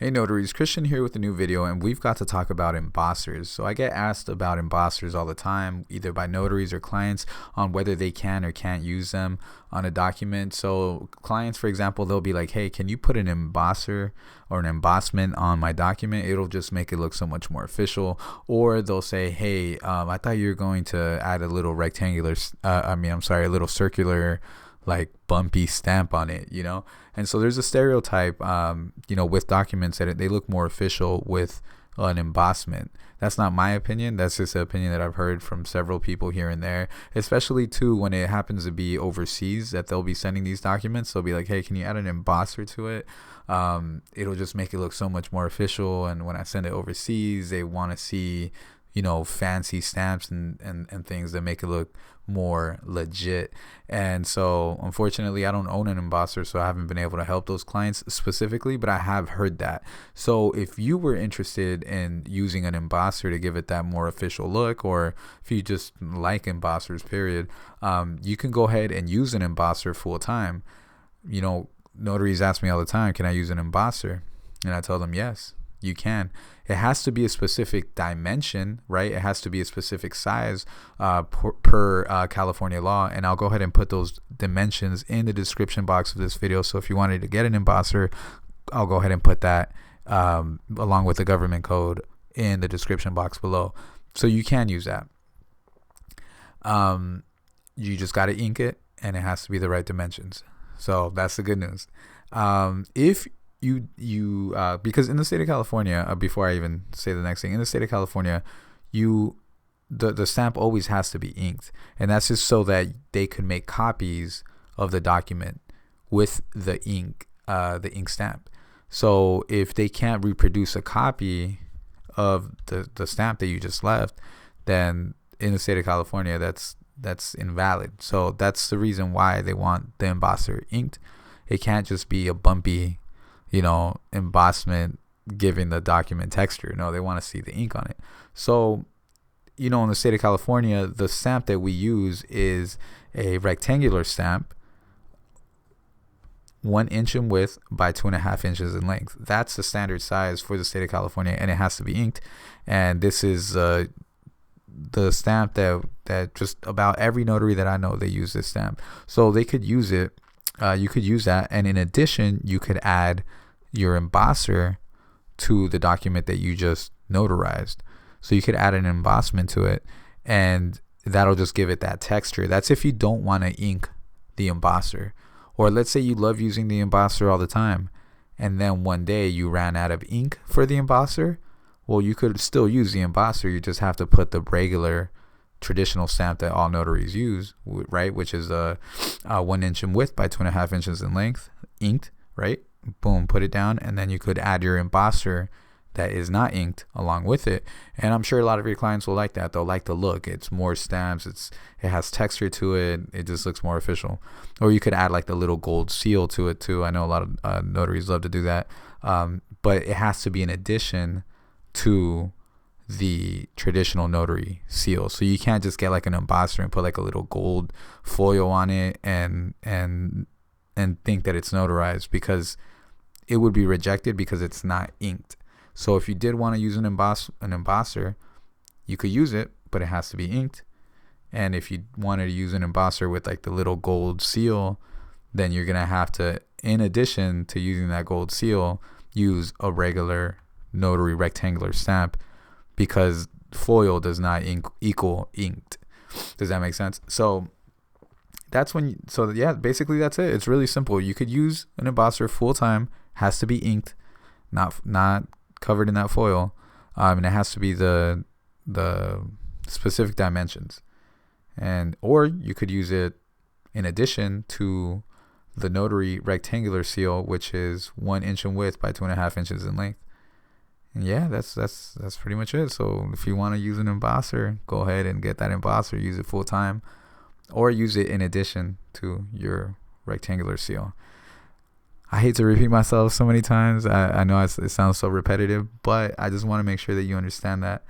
Hey notaries, Christian here with a new video, and we've got to talk about embossers. So I get asked about embossers all the time, either by notaries or clients, on whether they can or can't use them on a document. So clients, for example, they'll be like, hey, can you put an embosser or an embossment on my document? It'll just make it look so much more official. Or they'll say, hey, I thought you were going to add a little rectangular, a little circular, like bumpy stamp on it, and so there's a stereotype, with documents that they look more official with an embossment. That's not my opinion. That's just an opinion that I've heard from several people here and there, especially too when it happens to be overseas that they'll be sending these documents. They'll be like, hey, can you add an embosser to it? It'll just make it look so much more official. And when I send it overseas, they want to see, fancy stamps and things that make it look more legit. And so unfortunately I don't own an embosser, so I haven't been able to help those clients specifically, but I have heard that. So if you were interested in using an embosser to give it that more official look, or if you just like embossers period, you can go ahead and use an embosser full time. Notaries ask me all the time, can I use an embosser? And I tell them yes, you can. It has to be a specific dimension, right? It has to be a specific size per California law. And I'll go ahead and put those dimensions in the description box of this video. So if you wanted to get an embosser, I'll go ahead and put that along with the government code in the description box below. So you can use that. You just got to ink it, and it has to be the right dimensions. So that's the good news. If because in the state of California, before I even say the next thing, in the state of California, the stamp always has to be inked, and that's just so that they could make copies of the document with the ink stamp. So if they can't reproduce a copy of the stamp that you just left, then in the state of California, that's invalid. So that's the reason why they want the embosser inked. It can't just be a bumpy embossment giving the document texture. No, they want to see the ink on it. So, in the state of California, the stamp that we use is a rectangular stamp, 1 inch in width by 2.5 inches in length. That's the standard size for the state of California, and it has to be inked. And this is the stamp that just about every notary that I know, they use this stamp. So they could use it. You could use that, and in addition, you could add your embosser to the document that you just notarized. So you could add an embossment to it, and that'll just give it that texture. That's if you don't want to ink the embosser, or let's say you love using the embosser all the time, and then one day you ran out of ink for the embosser. Well, you could still use the embosser. You just have to put the regular traditional stamp that all notaries use, right, which is 1 inch in width by 2.5 inches in length, inked, right? Boom, put it down, and then you could add your embosser that is not inked along with it. And I'm sure a lot of your clients will like that. They'll like the look. It's more stamps. It has texture to it. It just looks more official. Or you could add like the little gold seal to it too. I know a lot of notaries love to do that, but it has to be in addition to the traditional notary seal. So you can't just get like an embosser and put like a little gold foil on it and think that it's notarized, because it would be rejected because it's not inked. So if you did want to use an embosser, you could use it, but it has to be inked. And if you wanted to use an embosser with like the little gold seal, then you're gonna have to, in addition to using that gold seal, use a regular notary rectangular stamp, because foil does not equal inked. Does that make sense? So that's basically that's it. It's really simple. You could use an embosser full time, has to be inked, not covered in that foil, and it has to be the specific dimensions. Or you could use it in addition to the notary rectangular seal, which is 1 inch in width by 2.5 inches in length. And yeah, that's pretty much it. So if you want to use an embosser, go ahead and get that embosser, use it full time, or use it in addition to your rectangular seal. I hate to repeat myself so many times. I know it sounds so repetitive, but I just want to make sure that you understand that.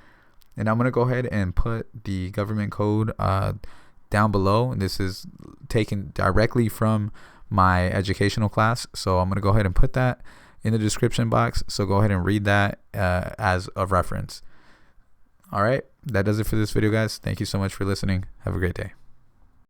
And I'm going to go ahead and put the government code down below. And this is taken directly from my educational class. So I'm going to go ahead and put that. in the description box. So go ahead and read that as a reference. All right. That does it for this video, guys. Thank you so much for listening. Have a great day.